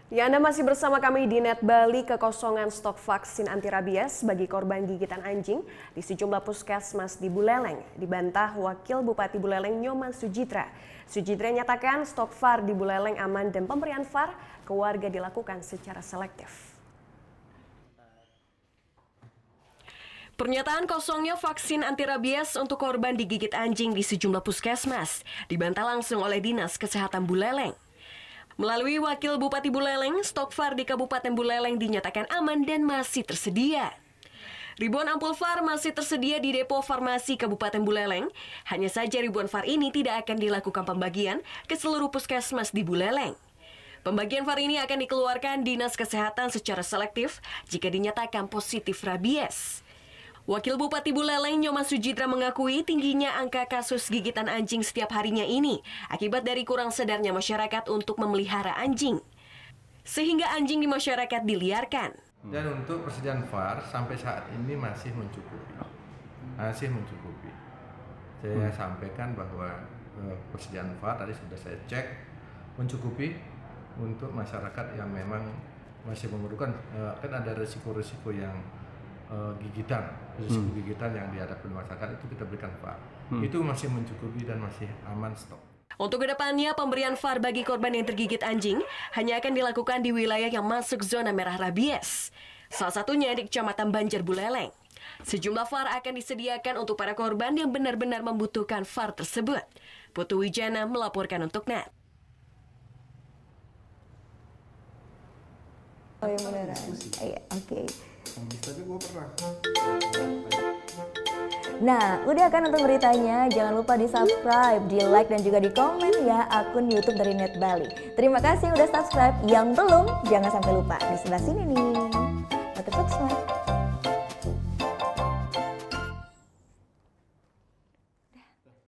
Ya, Anda masih bersama kami di Net Bali. Kekosongan stok vaksin anti rabies bagi korban gigitan anjing di sejumlah puskesmas di Buleleng dibantah Wakil Bupati Buleleng Nyoman Sujitra. Sujitra nyatakan stok VAR di Buleleng aman dan pemberian VAR ke warga dilakukan secara selektif. Pernyataan kosongnya vaksin anti rabies untuk korban digigit anjing di sejumlah puskesmas dibantah langsung oleh Dinas Kesehatan Buleleng. Melalui Wakil Bupati Buleleng, stok VAR di Kabupaten Buleleng dinyatakan aman dan masih tersedia. Ribuan ampul VAR masih tersedia di depo farmasi Kabupaten Buleleng. Hanya saja ribuan VAR ini tidak akan dilakukan pembagian ke seluruh puskesmas di Buleleng. Pembagian VAR ini akan dikeluarkan Dinas Kesehatan secara selektif jika dinyatakan positif rabies. Wakil Bupati Buleleng Nyoman Sujitra mengakui tingginya angka kasus gigitan anjing setiap harinya ini akibat dari kurang sadarnya masyarakat untuk memelihara anjing. Sehingga anjing di masyarakat diliarkan. Dan untuk persediaan VAR sampai saat ini masih mencukupi. Saya sampaikan bahwa persediaan VAR tadi sudah saya cek mencukupi untuk masyarakat yang memang masih memerlukan, kan ada risiko-risiko yang gigitan yang dihadapi masyarakat itu kita berikan VAR. Itu masih mencukupi dan masih aman stok. Untuk kedepannya, pemberian VAR bagi korban yang tergigit anjing hanya akan dilakukan di wilayah yang masuk zona merah rabies. Salah satunya di Kecamatan Banjar Buleleng. Sejumlah VAR akan disediakan untuk para korban yang benar-benar membutuhkan VAR tersebut. Putu Wijana melaporkan untuk NET. Oh yang beneran? Iya, oke. Nah, udah kan nonton beritanya? Jangan lupa di-subscribe, di-like, dan juga di-komen ya akun YouTube dari Net Bali. Terima kasih udah subscribe. Yang belum, jangan sampai lupa. Di sebelah sini nih. Subscribe.